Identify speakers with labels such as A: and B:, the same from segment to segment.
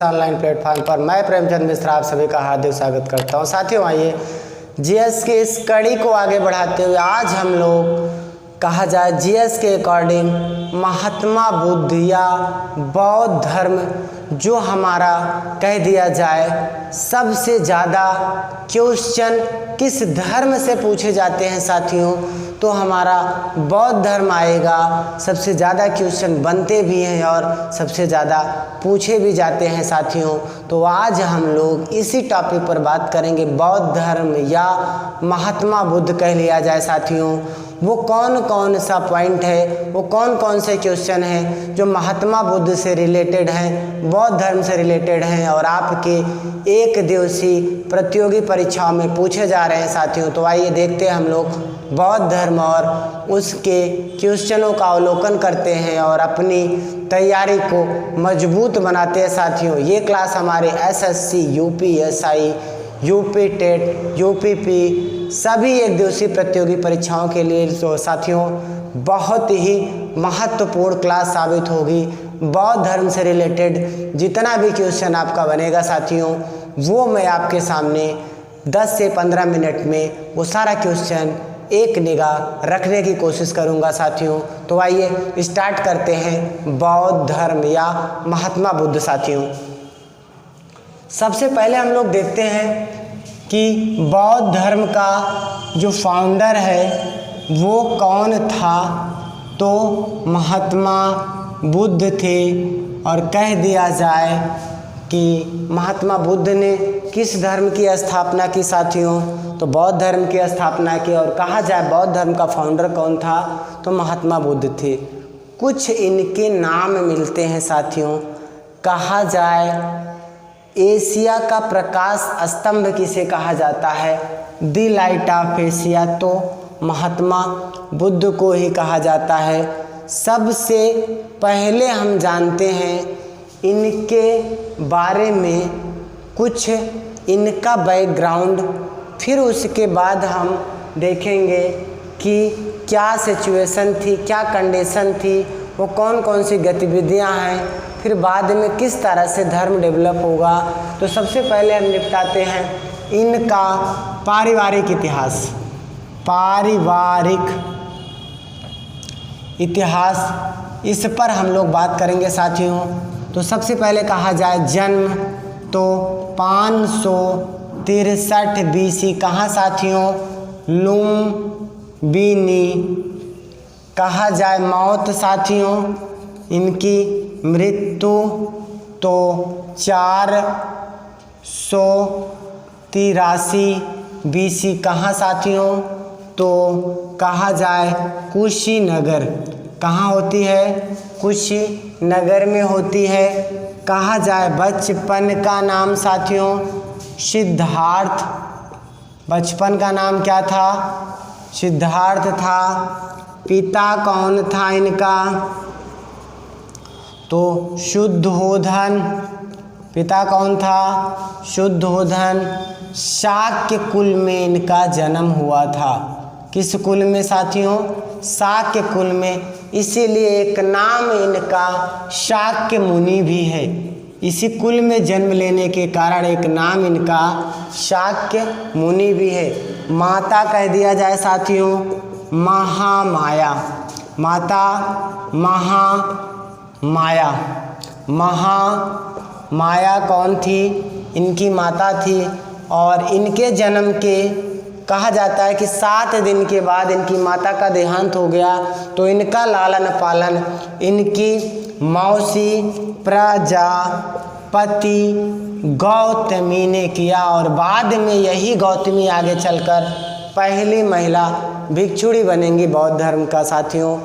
A: Online platform पर मैं प्रेमचंद मिश्रा आप सभी का हार्दिक स्वागत करता हूं। साथियों, आइए जीएस के इस कड़ी को आगे बढ़ाते हुए आज हम लोग कहा जाए जीएस के अकॉर्डिंग महात्मा बुद्ध या बौद्ध धर्म जो हमारा कह दिया जाए सबसे ज़्यादा क्वेश्चन किस धर्म से पूछे जाते हैं साथियों, तो हमारा बौद्ध धर्म आएगा। सबसे ज़्यादा क्वेश्चन बनते भी हैं और सबसे ज़्यादा पूछे भी जाते हैं साथियों। तो आज हम लोग इसी टॉपिक पर बात करेंगे, बौद्ध धर्म या महात्मा बुद्ध कह लिया जाए साथियों। वो कौन कौन सा पॉइंट है, वो कौन कौन से क्वेश्चन हैं जो महात्मा बुद्ध से रिलेटेड हैं, बौद्ध धर्म से रिलेटेड हैं और आपके एक दिवसीय प्रतियोगी परीक्षाओं में पूछे जा रहे हैं साथियों। तो आइए देखते हैं हम लोग बौद्ध धर्म और उसके क्वेश्चनों का अवलोकन करते हैं और अपनी तैयारी को मजबूत बनाते हैं साथियों। ये क्लास हमारे SSC, UPSI, UP TET, UPP सभी एक दिवसीय प्रतियोगी परीक्षाओं के लिए तो साथियों बहुत ही महत्वपूर्ण क्लास साबित होगी। बौद्ध धर्म से रिलेटेड जितना भी क्वेश्चन आपका बनेगा साथियों, वो मैं आपके सामने 10 से 15 मिनट में वो सारा क्वेश्चन एक निगाह रखने की कोशिश करूंगा साथियों। तो आइए स्टार्ट करते हैं बौद्ध धर्म या महात्मा बुद्ध साथियों। सबसे पहले हम लोग देखते हैं कि बौद्ध धर्म का जो फाउंडर है वो कौन था, तो महात्मा बुद्ध थे। और कह दिया जाए कि महात्मा बुद्ध ने किस धर्म की स्थापना की साथियों, तो बौद्ध धर्म की स्थापना की। और कहा जाए बौद्ध धर्म का फाउंडर कौन था, तो महात्मा बुद्ध थे। कुछ इनके नाम मिलते हैं साथियों। कहा जाए एशिया का प्रकाश स्तंभ किसे कहा जाता है, द लाइट ऑफ एशिया, तो महात्मा बुद्ध को ही कहा जाता है। सबसे पहले हम जानते हैं इनके बारे में कुछ इनका बैकग्राउंड, फिर उसके बाद हम देखेंगे कि क्या सिचुएशन थी, क्या कंडीशन थी, वो कौन कौन सी गतिविधियां हैं, फिर बाद में किस तरह से धर्म डेवलप होगा। तो सबसे पहले हम निपटाते हैं इनका पारिवारिक इतिहास। पारिवारिक इतिहास इस पर हम लोग बात करेंगे साथियों। तो सबसे पहले कहा जाए जन्म, तो 563 BC कहाँ साथियों, लुम्बिनी। कहा जाए मौत साथियों इनकी मृत्यु, तो 483 BC कहाँ साथियों, तो कहा जाए कुशीनगर। कहाँ होती है, कुशीनगर में होती है। कहा जाए बचपन का नाम साथियों सिद्धार्थ। बचपन का नाम क्या था, सिद्धार्थ था। पिता कौन था इनका, तो शुद्धोधन। पिता कौन था, शुद्धोधन। शाक्य कुल में इनका जन्म हुआ था। किस कुल में साथियों, शाक्य कुल में। इसीलिए एक नाम इनका शाक्य मुनि भी है। इसी कुल में जन्म लेने के कारण एक नाम इनका शाक्य मुनि भी है। माता कह दिया जाए साथियों महामाया। माता महामाया। महामाया कौन थी, इनकी माता थी। और इनके जन्म के कहा जाता है कि 7 दिन के बाद इनकी माता का देहांत हो गया। तो इनका लालन पालन इनकी मौसी प्रजापति गौतमी ने किया। और बाद में यही गौतमी आगे चलकर पहली महिला भिक्षुणी बनेंगी बौद्ध धर्म का साथियों।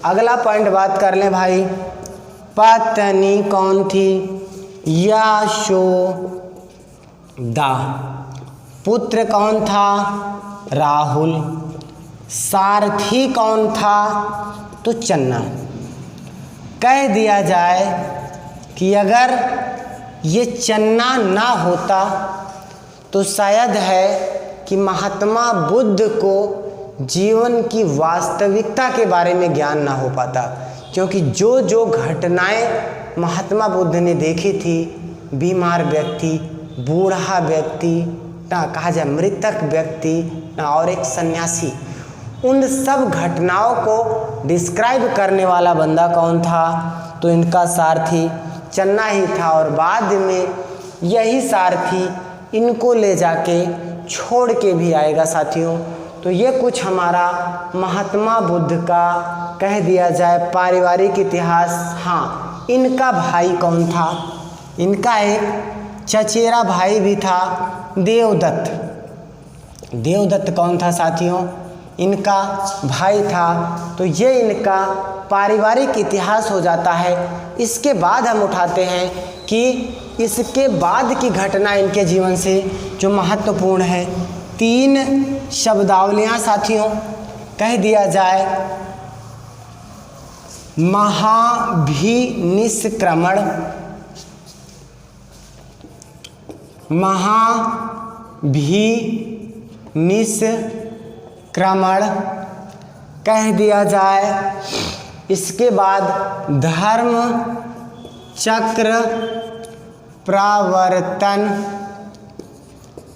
A: अगला पॉइंट बात कर लें भाई, पत्नी कौन थी, यशोदा। पुत्र कौन था, राहुल। सारथी कौन था, तो चन्ना। कह दिया जाए कि अगर ये चन्ना ना होता तो शायद है कि महात्मा बुद्ध को जीवन की वास्तविकता के बारे में ज्ञान ना हो पाता, क्योंकि जो जो घटनाएं महात्मा बुद्ध ने देखी थी बीमार व्यक्ति, बूढ़ा व्यक्ति, ना कहा जाए मृतक व्यक्ति, ना और एक सन्यासी, उन सब घटनाओं को डिस्क्राइब करने वाला बंदा कौन था? तो इनका सारथी चन्ना ही था। और बाद में यही सारथी इनको ले जाके छोड़ के भी आएगा साथियों। तो ये कुछ हमारा महात्मा बुद्ध का कह दिया जाए पारिवारिक इतिहास। हाँ, इनका भाई कौन था? इनका एक चचेरा भाई भी था, देवदत्त। देवदत्त कौन था साथियों? इनका भाई था। तो ये इनका पारिवारिक इतिहास हो जाता है। इसके बाद हम उठाते हैं कि इसके बाद की घटना इनके जीवन से जो महत्वपूर्ण है। 3 शब्दावलियाँ साथियों कह दिया जाए। महाभिनिष्क्रमण, महाभिनिष्क्रमण कह दिया जाए। इसके बाद धर्म चक्र प्रवर्तन,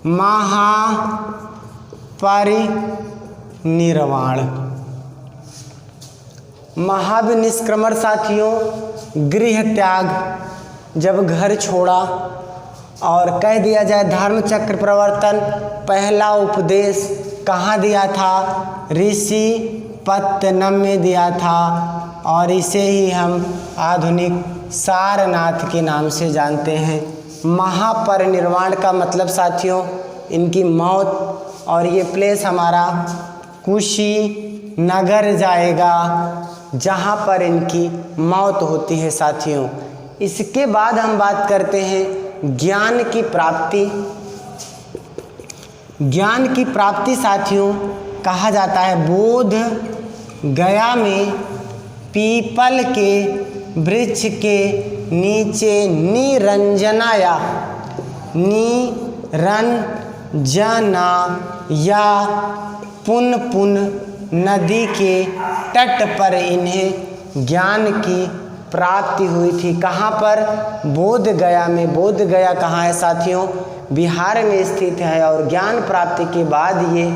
A: महापरिनिर्वाण। महाभिनिष्क्रमण साथियों गृह त्याग, जब घर छोड़ा। और कह दिया जाए धर्म चक्र प्रवर्तन, पहला उपदेश कहाँ दिया था? ऋषिपत्तनम में दिया था। और इसे ही हम आधुनिक सारनाथ के नाम से जानते हैं। महापरिनिर्वाण का मतलब साथियों इनकी मौत। और ये प्लेस हमारा कुशीनगर जाएगा, जहाँ पर इनकी मौत होती है साथियों। इसके बाद हम बात करते हैं ज्ञान की प्राप्ति। ज्ञान की प्राप्ति साथियों कहा जाता है बोध गया में पीपल के वृक्ष के नीचे निरंजना या पुन नदी के तट पर इन्हें ज्ञान की प्राप्ति हुई थी। कहाँ पर? बोध गया में। बोध गया कहाँ है साथियों? बिहार में स्थित है। और ज्ञान प्राप्ति के बाद ये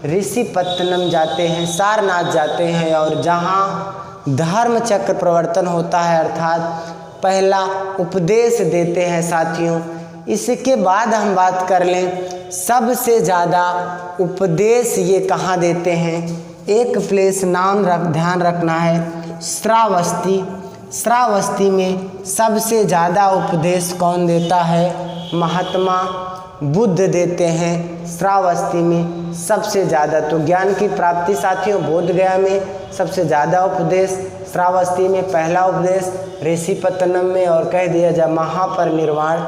A: ऋषिपत्तनम जाते हैं, सारनाथ जाते हैं, और जहाँ धर्म चक्र प्रवर्तन होता है, अर्थात पहला उपदेश देते हैं साथियों। इसके बाद हम बात कर लें सबसे ज़्यादा उपदेश ये कहाँ देते हैं। एक प्लेस नाम ध्यान रखना है, श्रावस्ती। श्रावस्ती में सबसे ज़्यादा उपदेश कौन देता है? महात्मा बुद्ध देते हैं श्रावस्ती में सबसे ज़्यादा। तो ज्ञान की प्राप्ति साथियों बोध गया में सबसे ज़्यादा उपदेश, श्रावस्ती में पहला उपदेश, ऋषिपत्तनम में, और कह दिया जाए महापरिनिर्वाण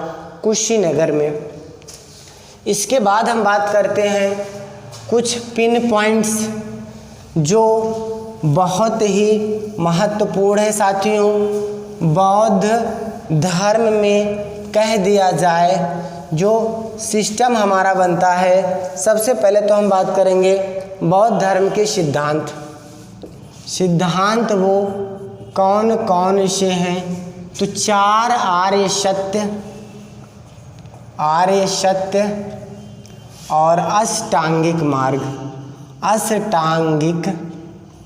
A: कुशीनगर में। इसके बाद हम बात करते हैं कुछ पिन पॉइंट्स जो बहुत ही महत्वपूर्ण है साथियों। बौद्ध धर्म में कह दिया जाए जो सिस्टम हमारा बनता है, सबसे पहले तो हम बात करेंगे बौद्ध धर्म के सिद्धांत। सिद्धांत वो कौन कौन से हैं? तो 4 आर्य सत्य और अष्टांगिक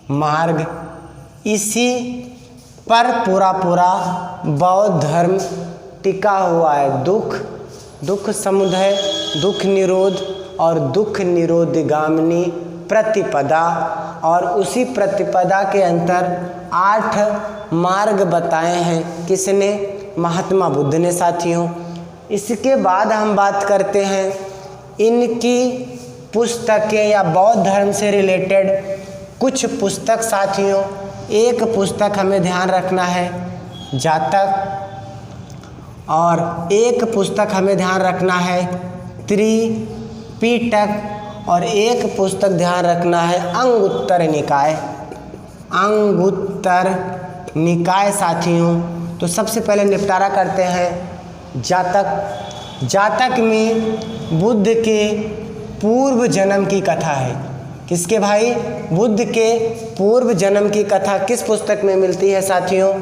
A: मार्ग, इसी पर पूरा बौद्ध धर्म टिका हुआ है। दुख समुदय, दुख निरोध और दुख निरोधगामिनी प्रतिपदा। और उसी प्रतिपदा के अंतर 8 मार्ग बताए हैं। किसने? महात्मा बुद्ध ने साथियों। इसके बाद हम बात करते हैं इनकी पुस्तकें या बौद्ध धर्म से रिलेटेड कुछ पुस्तक साथियों। एक पुस्तक हमें ध्यान रखना है जातक, और एक पुस्तक हमें ध्यान रखना है त्रिपिटक, और एक पुस्तक ध्यान रखना है अंगुत्तर निकाय साथियों। तो सबसे पहले निपटारा करते हैं जातक में बुद्ध के पूर्व जन्म की कथा है। किसके भाई? बुद्ध के पूर्व जन्म की कथा किस पुस्तक में मिलती है साथियों?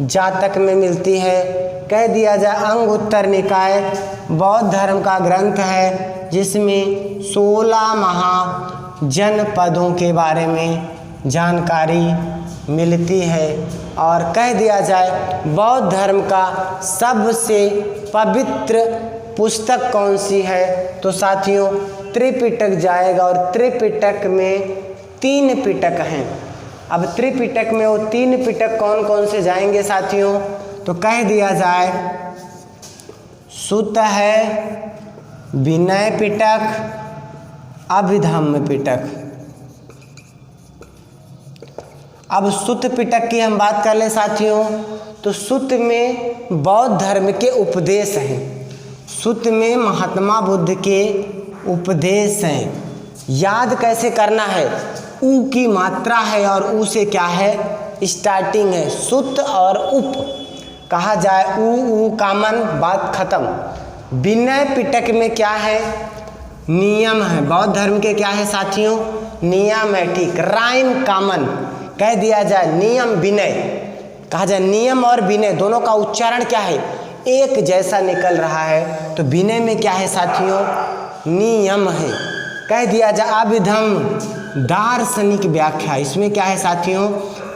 A: जातक में मिलती है। कह दिया जाए अंग उत्तर निकाय बौद्ध धर्म का ग्रंथ है जिसमें 16 महाजनपदों के बारे में जानकारी मिलती है। और कह दिया जाए बौद्ध धर्म का सबसे पवित्र पुस्तक कौन सी है, तो साथियों त्रिपिटक जाएगा। और त्रिपिटक में 3 पिटक हैं। अब त्रिपिटक में वो 3 पिटक कौन कौन से जाएंगे साथियों, तो कह दिया जाए सुत्त है, विनय पिटक, अभिधम्म पिटक। अब सुत्त पिटक की हम बात कर ले साथियों, तो सुत्त में बौद्ध धर्म के उपदेश हैं। सुत्त में महात्मा बुद्ध के उपदेश हैं। याद कैसे करना है, ऊ की मात्रा है और ऊ से क्या है, स्टार्टिंग है। सुत्त और उप कहा जाए, ऊ कामन, बात खत्म। विनय पिटक में क्या है, नियम है। बौद्ध धर्म के क्या है साथियों, नियम है, ठीक। राइम कामन, कह दिया जाए नियम विनय, कहा जाए नियम और विनय दोनों का उच्चारण क्या है, एक जैसा निकल रहा है। तो विनय में क्या है साथियों, नियम है। कह दिया जाए अभिधम्म दार्शनिक व्याख्या, इसमें क्या है साथियों,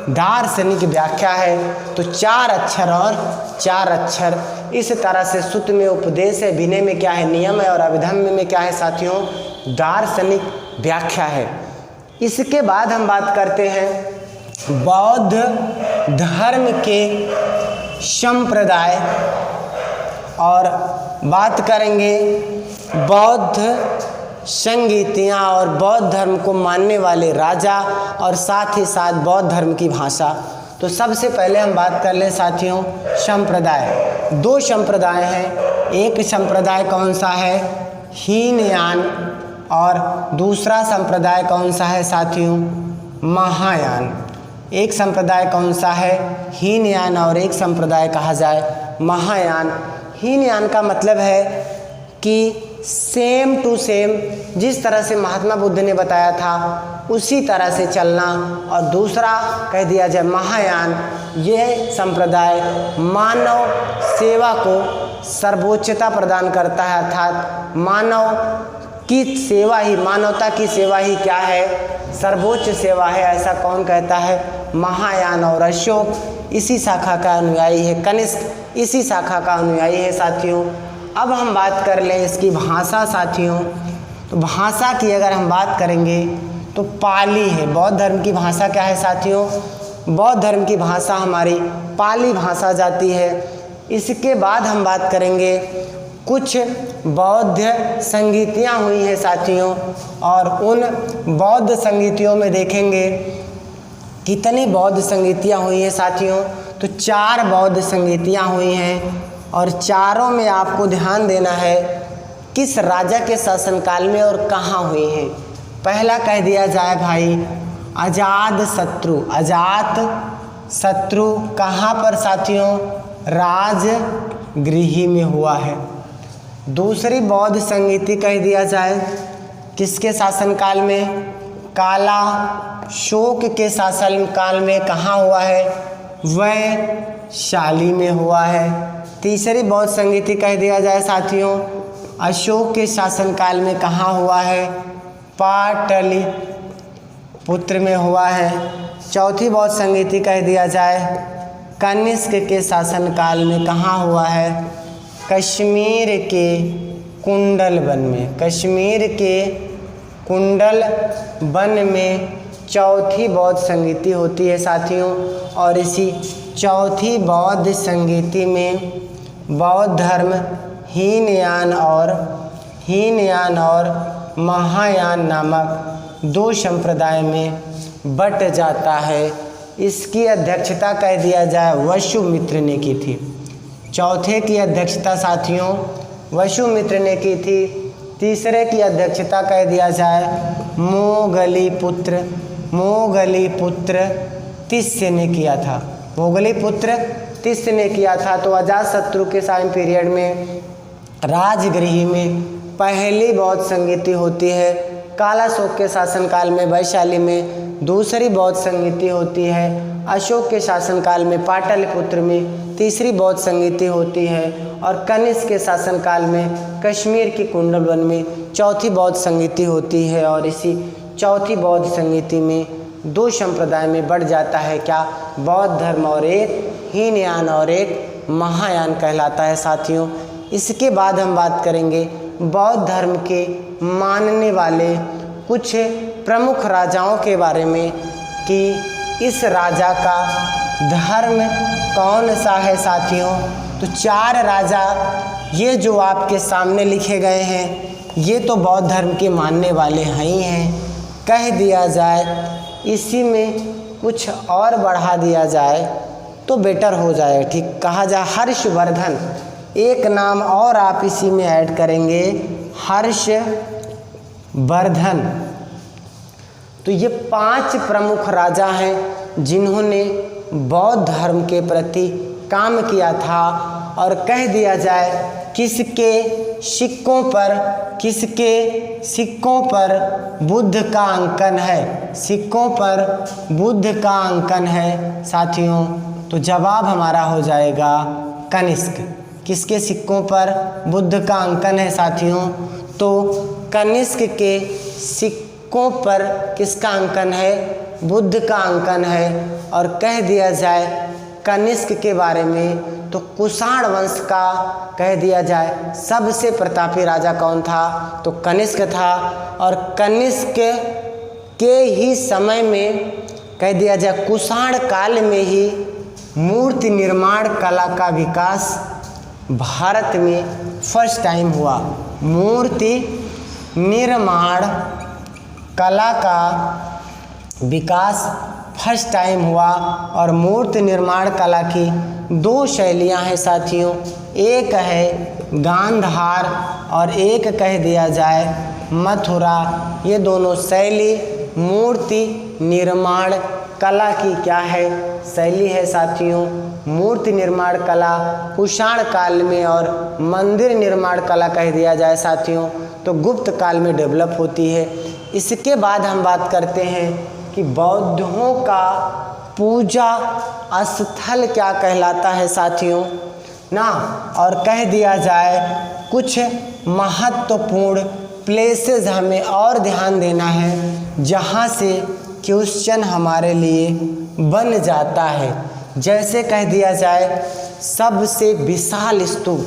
A: दार्शनिक व्याख्या है। तो 4 अक्षर और 4 अक्षर, इस तरह से सुत्त में उपदेश है, विनय में क्या है, नियम है, और अभिधम्म में क्या है साथियों, दार्शनिक व्याख्या है। इसके बाद हम बात करते हैं बौद्ध धर्म के संप्रदाय, और बात करेंगे बौद्ध संगीतियाँ और बौद्ध धर्म को मानने वाले राजा, और साथ ही साथ बौद्ध धर्म की भाषा। तो सबसे पहले हम बात कर लें साथियों संप्रदाय। 2 संप्रदाय हैं, एक संप्रदाय कौन सा है, हीनयान, और दूसरा संप्रदाय कौन सा है साथियों, महायान। एक संप्रदाय कौन सा है, हीनयान, और एक संप्रदाय कहा जाए महायान। हीनयान का मतलब है कि सेम टू सेम, जिस तरह से महात्मा बुद्ध ने बताया था उसी तरह से चलना। और दूसरा कह दिया जाए महायान, ये संप्रदाय मानव सेवा को सर्वोच्चता प्रदान करता है, अर्थात मानव की सेवा ही, मानवता की सेवा ही क्या है, सर्वोच्च सेवा है। ऐसा कौन कहता है, महायान। और अशोक इसी शाखा का अनुयायी है, कनिष्क इसी शाखा का अनुयायी है साथियों। अब हम बात कर लें इसकी भाषा साथियों, तो भाषा की अगर हम बात करेंगे तो पाली है। बौद्ध धर्म की भाषा क्या है साथियों, बौद्ध धर्म की भाषा हमारी पाली भाषा जाती है। इसके बाद हम बात करेंगे कुछ बौद्ध संगीतियाँ हुई हैं साथियों, और उन बौद्ध संगीतियों में देखेंगे कितनी बौद्ध संगीतियाँ हुई हैं साथियों, तो 4 बौद्ध संगीतियाँ हुई हैं। और चारों में आपको ध्यान देना है किस राजा के शासनकाल में और कहाँ हुई हैं। पहला कह दिया जाए भाई अजात शत्रु। अजात शत्रु कहाँ पर साथियों, राजगृह में हुआ है। दूसरी बौद्ध संगीति कह दिया जाए किसके शासनकाल में, काला शोक के शासनकाल में कहाँ हुआ है, वैशाली में हुआ है। तीसरी बौद्ध संगीति कह दिया जाए साथियों अशोक के शासनकाल में कहाँ हुआ है, पाटलिपुत्र में हुआ है। चौथी बौद्ध संगीति कह दिया जाए कनिष्क के शासनकाल में कहाँ हुआ है, कश्मीर के कुंडल वन में। कश्मीर के कुंडल वन में चौथी बौद्ध संगीति होती है साथियों। और इसी चौथी बौद्ध संगीति में बौद्ध धर्म हीनयान और महायान नामक 2 संप्रदाय में बट जाता है। इसकी अध्यक्षता कह दिया जाए वसुमित्र ने की थी। चौथे की अध्यक्षता साथियों वसुमित्र ने की थी। तीसरे की अध्यक्षता कह दिया जाए मोगलीपुत्र तिस्य ने किया था। मोगलीपुत्र तिस्य ने किया था। तो अजातशत्रु के टाइम पीरियड में राजगृह में पहली बौद्ध संगीति होती है। काला शोक के शासनकाल में वैशाली में दूसरी बौद्ध संगीति होती है। अशोक के शासनकाल में पाटलिपुत्र में तीसरी बौद्ध संगीति होती है और कनिष्क के शासनकाल में कश्मीर की कुंडलवन में चौथी बौद्ध संगीति होती है। और इसी चौथी बौद्ध संगीति में दो संप्रदाय में बढ़ जाता है क्या, बौद्ध धर्म, और एक हीनयान और एक महायान कहलाता है साथियों। इसके बाद हम बात करेंगे बौद्ध धर्म के मानने वाले कुछ प्रमुख राजाओं के बारे में कि इस राजा का धर्म कौन सा है साथियों। तो 4 राजा ये जो आपके सामने लिखे गए हैं ये तो बौद्ध धर्म के मानने वाले हैं ही हैं। कह दिया जाए इसी में कुछ और बढ़ा दिया जाए तो बेटर हो जाए, ठीक। कहा जाए हर्षवर्धन, एक नाम और आप इसी में ऐड करेंगे, हर्षवर्धन। तो ये 5 प्रमुख राजा हैं जिन्होंने बौद्ध धर्म के प्रति काम किया था। और कह दिया जाए किसके सिक्कों पर बुद्ध का अंकन है, सिक्कों पर बुद्ध का अंकन है साथियों। तो जवाब हमारा हो जाएगा कनिष्क। किसके सिक्कों पर बुद्ध का अंकन है साथियों? तो कनिष्क के सिक्कों पर किसका अंकन है? बुद्ध का अंकन है। और कह दिया जाए कनिष्क के बारे में तो कुषाण वंश का कह दिया जाए सबसे प्रतापी राजा कौन था? तो कनिष्क था। और कनिष्क के ही समय में कह दिया जाए कुषाण काल में ही मूर्ति निर्माण कला का विकास भारत में फर्स्ट टाइम हुआ। मूर्ति निर्माण कला का विकास फर्स्ट टाइम हुआ। और मूर्ति निर्माण कला की 2 शैलियां हैं साथियों, एक है गांधार और एक कह दिया जाए मथुरा। ये दोनों शैली मूर्ति निर्माण कला की क्या है? शैली है साथियों। मूर्ति निर्माण कला कुषाण काल में और मंदिर निर्माण कला कह दिया जाए साथियों तो गुप्त काल में डेवलप होती है। इसके बाद हम बात करते हैं कि बौद्धों का पूजा स्थल क्या कहलाता है साथियों ना। और कह दिया जाए कुछ महत्वपूर्ण प्लेसेस हमें और ध्यान देना है जहाँ से क्वेश्चन हमारे लिए बन जाता है। जैसे कह दिया जाए सबसे विशाल स्तूप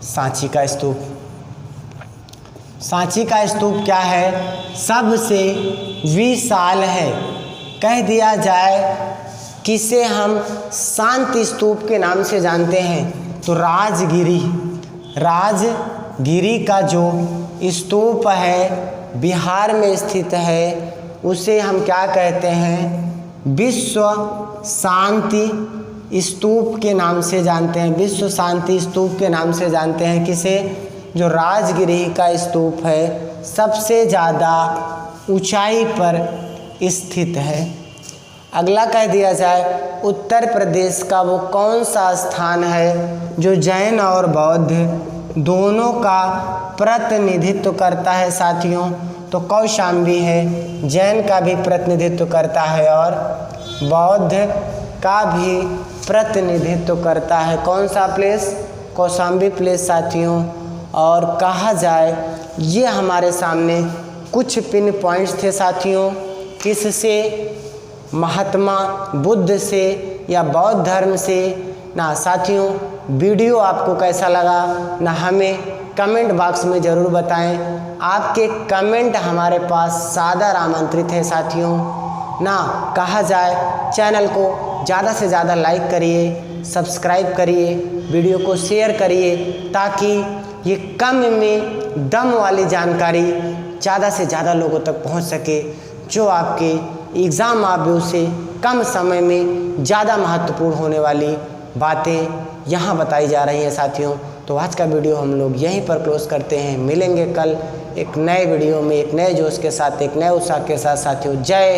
A: सांची का स्तूप। सांची का स्तूप क्या है? सबसे विशाल है। कह दिया जाए किसे हम शांति स्तूप के नाम से जानते हैं? तो राजगिरी का जो स्तूप है बिहार में स्थित है उसे हम क्या कहते हैं? विश्व शांति स्तूप के नाम से जानते हैं। विश्व शांति स्तूप के नाम से जानते हैं किसे? जो राजगिरी का स्तूप है सबसे ज़्यादा ऊंचाई पर स्थित है। अगला कह दिया जाए उत्तर प्रदेश का वो कौन सा स्थान है जो जैन और बौद्ध दोनों का प्रतिनिधित्व करता है साथियों? तो कौशाम्बी है। जैन का भी प्रतिनिधित्व करता है और बौद्ध का भी प्रतिनिधित्व करता है। कौन सा प्लेस? कौशाम्बी प्लेस साथियों। और कहा जाए ये हमारे सामने कुछ पिन पॉइंट्स थे साथियों। किससे? महात्मा बुद्ध से या बौद्ध धर्म से ना साथियों। वीडियो आपको कैसा लगा ना हमें कमेंट बॉक्स में ज़रूर बताएं। आपके कमेंट हमारे पास सादर आमंत्रित है साथियों ना। कहा जाए चैनल को ज़्यादा से ज़्यादा लाइक करिए, सब्सक्राइब करिए, वीडियो को शेयर करिए ताकि ये कम में दम वाली जानकारी ज़्यादा से ज़्यादा लोगों तक पहुंच सके जो आपके एग्ज़ाम आप से कम समय में ज़्यादा महत्वपूर्ण होने वाली बातें यहाँ बताई जा रही हैं साथियों। तो आज का वीडियो हम लोग यहीं पर क्लोज करते हैं। मिलेंगे कल एक नए वीडियो में एक नए जोश के साथ, एक नए उत्साह के साथ साथियों। जय